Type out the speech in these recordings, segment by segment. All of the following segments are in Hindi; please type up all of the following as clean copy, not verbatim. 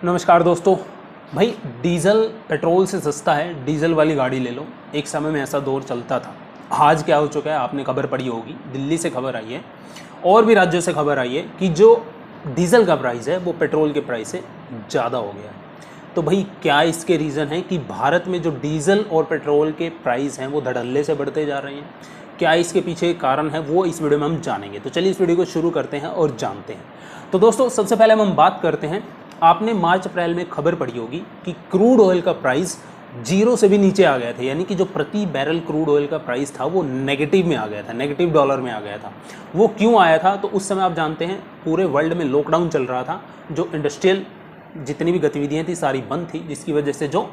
नमस्कार दोस्तों। भाई डीजल पेट्रोल से सस्ता है, डीजल वाली गाड़ी ले लो। एक समय में ऐसा दौर चलता था। आज क्या हो चुका है, आपने खबर पढ़ी होगी, दिल्ली से खबर आई है और भी राज्यों से खबर आई है कि जो डीजल का प्राइस है वो पेट्रोल के प्राइस से ज़्यादा हो गया है। तो भाई क्या इसके रीज़न है कि भारत में जो डीजल और पेट्रोल के प्राइस हैं वो धड़ल्ले से बढ़ते जा रहे हैं? क्या इसके पीछे कारण है वो इस वीडियो में हम जानेंगे। तो चलिए इस वीडियो को शुरू करते हैं और जानते हैं। तो दोस्तों सबसे पहले हम बात करते हैं, आपने मार्च अप्रैल में खबर पढ़ी होगी कि क्रूड ऑयल का प्राइस जीरो से भी नीचे आ गया था, यानी कि जो प्रति बैरल क्रूड ऑयल का प्राइस था वो नेगेटिव में आ गया था, नेगेटिव डॉलर में आ गया था। वो क्यों आया था? तो उस समय आप जानते हैं पूरे वर्ल्ड में लॉकडाउन चल रहा था, जो इंडस्ट्रियल जितनी भी गतिविधियां थी सारी बंद थी, जिसकी वजह से जो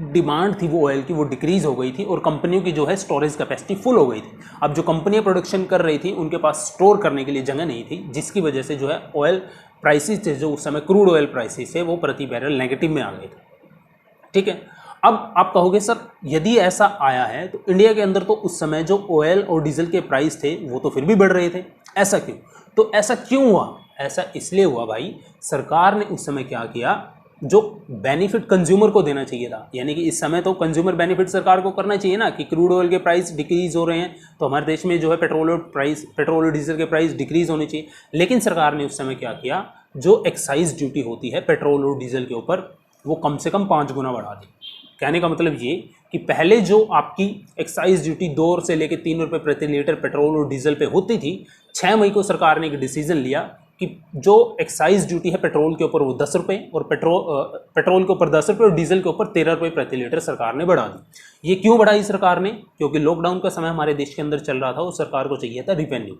डिमांड थी वो ऑयल की वो डिक्रीज हो गई थी और कंपनियों की जो है स्टोरेज कैपेसिटी फुल हो गई थी। अब जो कंपनियां प्रोडक्शन कर रही थी उनके पास स्टोर करने के लिए जगह नहीं थी, जिसकी वजह से जो है ऑयल प्राइसेस थे, जो उस समय क्रूड ऑयल प्राइसेस है वो प्रति बैरल नेगेटिव में आ गए थे। ठीक है, अब आप कहोगे सर यदि ऐसा आया है तो इंडिया के अंदर तो उस समय जो ऑयल और डीजल के प्राइस थे वो तो फिर भी बढ़ रहे थे, ऐसा क्यों? तो ऐसा क्यों हुआ? ऐसा इसलिए हुआ भाई, सरकार ने उस समय क्या किया, जो बेनिफिट कंज्यूमर को देना चाहिए था, यानी कि इस समय तो कंज्यूमर बेनिफिट सरकार को करना चाहिए ना, कि क्रूड ऑयल के प्राइस डिक्रीज हो रहे हैं तो हमारे देश में जो है पेट्रोल और डीजल के प्राइस डिक्रीज होने चाहिए। लेकिन सरकार ने उस समय क्या किया, जो एक्साइज ड्यूटी होती है पेट्रोल और डीजल के ऊपर वो कम से कम 5 गुना बढ़ा दी। कहने का मतलब ये कि पहले जो आपकी एक्साइज ड्यूटी 2 से लेकर 3 रुपये प्रति लीटर पेट्रोल और डीजल पे होती थी, 6 मई को सरकार ने एक डिसीजन लिया कि जो एक्साइज ड्यूटी है पेट्रोल के ऊपर वो 10 रुपये और पेट्रोल के ऊपर 10 रुपये और डीजल के ऊपर 13 रुपये प्रति लीटर सरकार ने बढ़ा दी। ये क्यों बढ़ाई सरकार ने? क्योंकि लॉकडाउन का समय हमारे देश के अंदर चल रहा था और सरकार को चाहिए था रिवेन्यू।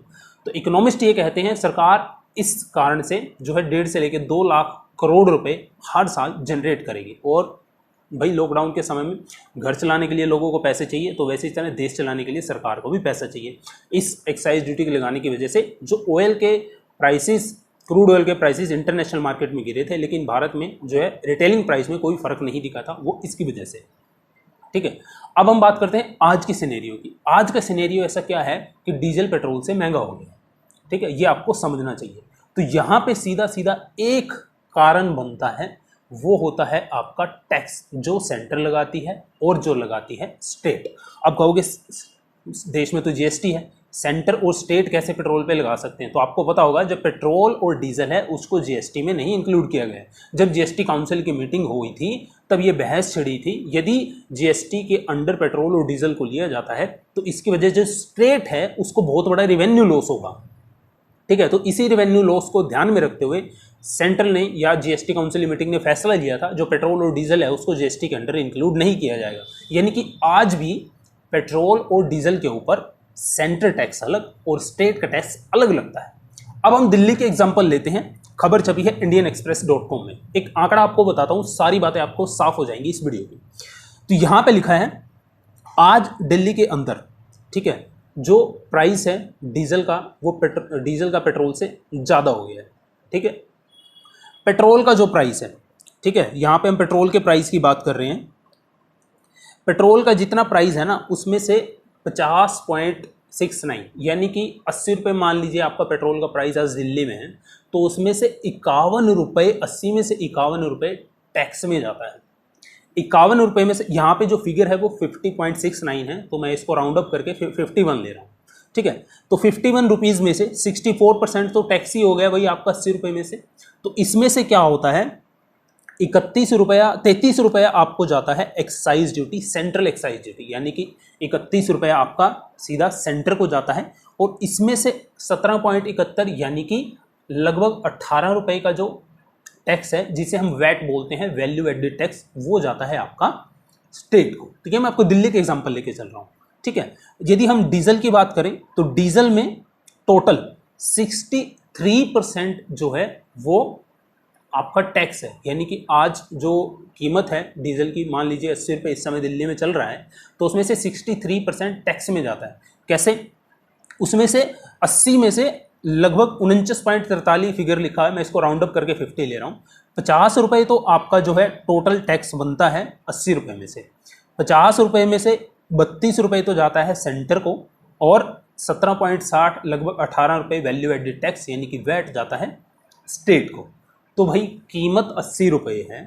तो इकोनॉमिस्ट ये कहते हैं सरकार इस कारण से जो है 1.5 से लेकर 2 लाख करोड़ रुपए हर साल जनरेट करेगी। और भाई लॉकडाउन के समय में घर चलाने के लिए लोगों को पैसे चाहिए, तो वैसे ही तरह देश चलाने के लिए सरकार को भी पैसा चाहिए। इस एक्साइज ड्यूटी के लगाने की वजह से जो ऑयल के प्राइसेस, क्रूड ऑयल के प्राइसेस इंटरनेशनल मार्केट में गिरे थे, लेकिन भारत में जो है रिटेलिंग प्राइस में कोई फर्क नहीं दिखा था, वो इसकी वजह से। ठीक है, अब हम बात करते हैं आज की सिनेरियो की। आज का सिनेरियो ऐसा क्या है कि डीजल पेट्रोल से महंगा हो गया। ठीक है, ये आपको समझना चाहिए। तो यहाँ पे सीधा सीधा एक कारण बनता है, वो होता है आपका टैक्स, जो सेंटर लगाती है और जो लगाती है स्टेट। अब कहोगे देश में तो जीएसटी है, सेंटर और स्टेट कैसे पेट्रोल पे लगा सकते हैं? तो आपको पता होगा जब पेट्रोल और डीजल है उसको जीएसटी में नहीं इंक्लूड किया गया। जब जीएसटी काउंसिल की मीटिंग हुई थी तब ये बहस छिड़ी थी, यदि जीएसटी के अंडर पेट्रोल और डीजल को लिया जाता है तो इसकी वजह जो स्टेट है उसको बहुत बड़ा रेवेन्यू लॉस होगा। ठीक है, तो इसी रेवेन्यू लॉस को ध्यान में रखते हुए सेंट्रल ने या जीएसटी काउंसिल मीटिंग ने फैसला लिया था जो पेट्रोल और डीजल है उसको जीएसटी के अंडर इंक्लूड नहीं किया जाएगा। यानी कि आज भी पेट्रोल और डीजल के ऊपर सेंट्रल टैक्स अलग और स्टेट का टैक्स अलग लगता है। अब हम दिल्ली के एग्जांपल लेते हैं। खबर छपी है indianexpress.com में। एक आंकड़ा आपको बताता हूं, सारी बातें आपको साफ हो जाएंगी इस वीडियो की। तो यहां पे लिखा है आज दिल्ली के अंदर, ठीक है, जो प्राइस है डीजल का वो डीजल का पेट्रोल से ज़्यादा हो गया है। ठीक है, पेट्रोल का जो प्राइस है, ठीक है, यहाँ पे हम पेट्रोल के प्राइस की बात कर रहे हैं। पेट्रोल का जितना प्राइस है ना उसमें से 50.69 यानी कि 80 रुपये मान लीजिए आपका पेट्रोल का प्राइस आज दिल्ली में है, तो उसमें से 51 रुपये, 80 में से 51 रुपये टैक्स में जाता है। 51 रुपये में से यहाँ पे जो फिगर है वो 50.69 है, तो मैं इसको राउंड अप करके 51 ले रहा हूँ। ठीक है, तो 51 रुपीज़ में से 64% तो टैक्स ही हो गया वही आपका 80 रुपये में से। तो इसमें से क्या होता है, 33 रुपया आपको जाता है excise duty, central excise duty, यानी कि 31 रुपया आपका सीधा सेंटर को जाता है। और इसमें से 17.71 यानी कि लगभग 18 रुपये का जो टैक्स है जिसे हम वैट बोलते हैं, वैल्यू एडेड टैक्स, वो जाता है आपका स्टेट को। ठीक है, मैं आपको दिल्ली के एग्जांपल लेके चल रहा हूँ। ठीक है, यदि हम डीजल की बात करें तो डीजल में टोटल 63% जो है वो आपका टैक्स है। यानी कि आज जो कीमत है डीजल की, मान लीजिए 80 रुपये इस समय दिल्ली में चल रहा है, तो उसमें से 63% टैक्स में जाता है। कैसे? उसमें से 80 में से लगभग 49.43 फिगर लिखा है, मैं इसको राउंड अप करके 50 ले रहा हूँ। 50 रुपये तो आपका जो है टोटल टैक्स बनता है 80 रुपये में से। 50 रुपये में से 32 रुपये तो जाता है सेंटर को और 17.60 लगभग 18 रुपये वैल्यू एडेड टैक्स यानी कि वैट जाता है स्टेट को। तो भाई कीमत 80 रुपये है,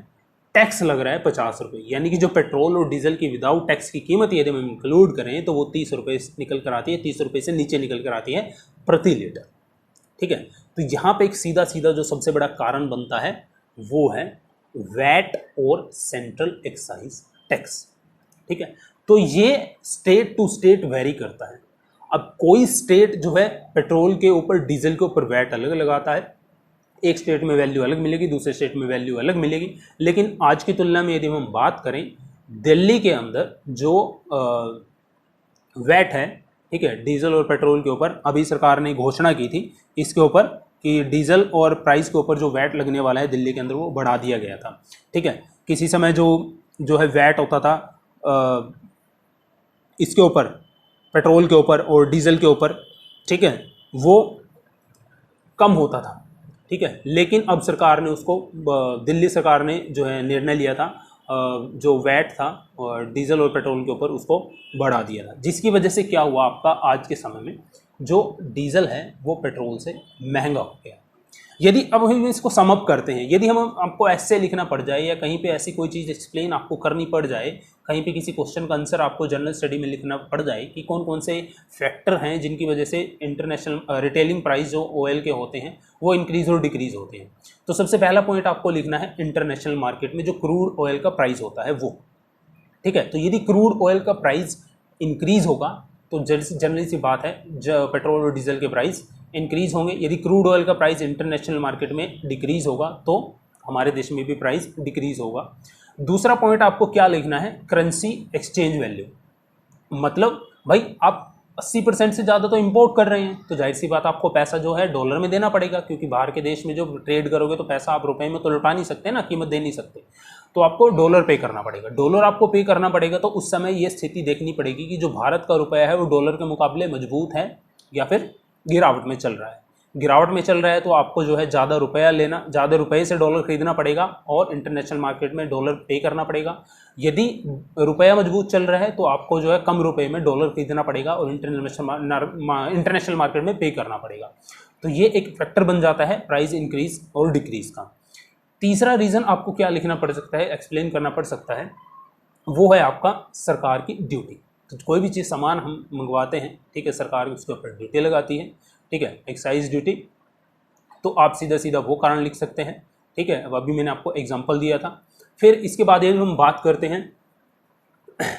टैक्स लग रहा है 50 रुपये, यानी कि जो पेट्रोल और डीजल की विदाउट टैक्स की कीमत यदि हम इंक्लूड करें तो वो 30 रुपये निकल कर आती है, 30 रुपये से नीचे निकल कर आती है प्रति लीटर। ठीक है, तो यहाँ पे एक सीधा सीधा जो सबसे बड़ा कारण बनता है वो है वैट और सेंट्रल एक्साइज टैक्स। ठीक है, तो ये स्टेट टू स्टेट वेरी करता है। अब कोई स्टेट जो है पेट्रोल के ऊपर डीजल के ऊपर वैट अलग लगाता है, एक स्टेट में वैल्यू अलग मिलेगी, दूसरे स्टेट में वैल्यू अलग मिलेगी। लेकिन आज की तुलना में यदि हम बात करें, दिल्ली के अंदर जो वैट है, ठीक है, डीजल और पेट्रोल के ऊपर, अभी सरकार ने घोषणा की थी इसके ऊपर कि डीजल और प्राइस के ऊपर जो वैट लगने वाला है दिल्ली के अंदर वो बढ़ा दिया गया था। ठीक है, किसी समय जो है वैट होता था इसके ऊपर, पेट्रोल के ऊपर और डीजल के ऊपर, ठीक है, वो कम होता था। ठीक है, लेकिन अब सरकार ने उसको, दिल्ली सरकार ने जो है निर्णय लिया था, जो वैट था डीजल और पेट्रोल के ऊपर उसको बढ़ा दिया था, जिसकी वजह से क्या हुआ आपका, आज के समय में जो डीजल है वो पेट्रोल से महंगा हो गया। यदि अब हम इसको सम अप करते हैं, यदि हम आपको ऐसे लिखना पड़ जाए या कहीं पे ऐसी कोई चीज़ एक्सप्लेन आपको करनी पड़ जाए, कहीं पे किसी क्वेश्चन का आंसर आपको जनरल स्टडी में लिखना पड़ जाए कि कौन कौन से फैक्टर हैं जिनकी वजह से इंटरनेशनल रिटेलिंग प्राइस जो ऑयल के होते हैं वो इंक्रीज़ और डिक्रीज़ होते हैं, तो सबसे पहला पॉइंट आपको लिखना है इंटरनेशनल मार्केट में जो क्रूड ऑयल का प्राइस होता है वो। ठीक है, तो यदि क्रूड ऑयल का प्राइस इंक्रीज़ होगा तो जनरली सी बात है जो पेट्रोल और डीजल के प्राइस इंक्रीज़ होंगे। यदि क्रूड ऑयल का प्राइस इंटरनेशनल मार्केट में डिक्रीज़ होगा तो हमारे देश में भी प्राइस डिक्रीज़ होगा। दूसरा पॉइंट आपको क्या लिखना है, करेंसी एक्सचेंज वैल्यू। मतलब भाई आप 80% से ज़्यादा तो इंपोर्ट कर रहे हैं, तो जाहिर सी बात आपको पैसा जो है डॉलर में देना पड़ेगा, क्योंकि बाहर के देश में जो ट्रेड करोगे तो पैसा आप रुपए में तो लौटा नहीं सकते ना, कीमत दे नहीं सकते, तो आपको डॉलर पे करना पड़ेगा। डॉलर आपको पे करना पड़ेगा तो उस समय ये स्थिति देखनी पड़ेगी कि जो भारत का रुपया है वो डॉलर के मुकाबले मजबूत है या फिर गिरावट में चल रहा है। गिरावट में चल रहा है तो आपको जो है ज़्यादा रुपया लेना, ज़्यादा रुपये से डॉलर खरीदना पड़ेगा और इंटरनेशनल मार्केट में डॉलर पे करना पड़ेगा। यदि रुपया मजबूत चल रहा है तो आपको जो है कम रुपए में डॉलर खरीदना पड़ेगा और इंटरनेशनल मार्केट में पे करना पड़ेगा। तो ये एक फैक्टर बन जाता है प्राइस इंक्रीज और डिक्रीज का। तीसरा रीज़न आपको क्या लिखना पड़ सकता है, एक्सप्लेन करना पड़ सकता है, वो है आपका सरकार की ड्यूटी। तो कोई भी चीज़ सामान हम मंगवाते हैं, ठीक है, सरकार उसके ऊपर ड्यूटी लगाती है, ठीक है, एक्साइज ड्यूटी। तो आप सीधा सीधा वो कारण लिख सकते हैं। ठीक है, अब अभी मैंने आपको एग्जांपल दिया था। फिर इसके बाद ये हम बात करते हैं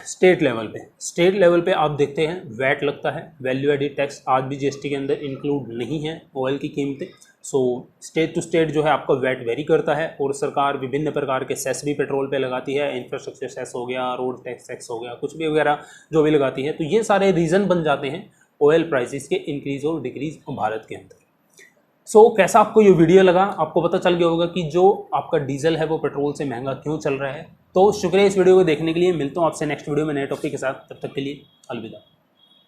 स्टेट लेवल पे। स्टेट लेवल पे आप देखते हैं वैट लगता है, वैल्यू एडिड टैक्स आज भी जीएसटी के अंदर इंक्लूड नहीं है ऑयल की कीमतें। सो स्टेट टू स्टेट जो है आपका वैट वेरी करता है और सरकार विभिन्न प्रकार के सेस भी पेट्रोल पे लगाती है, इंफ्रास्ट्रक्चर सेस हो गया, रोड टैक्स हो गया, कुछ भी वगैरह जो भी लगाती है। तो ये सारे रीज़न बन जाते हैं ऑयल प्राइसेस के इंक्रीज और डिक्रीज भारत के अंदर। सो कैसा आपको ये वीडियो लगा, आपको पता चल गया होगा कि जो आपका डीजल है वो पेट्रोल से महंगा क्यों चल रहा है। तो शुक्रिया इस वीडियो को देखने के लिए, मिलता हूँ आपसे नेक्स्ट वीडियो में नए टॉपिक के साथ, तब तक के लिए अलविदा।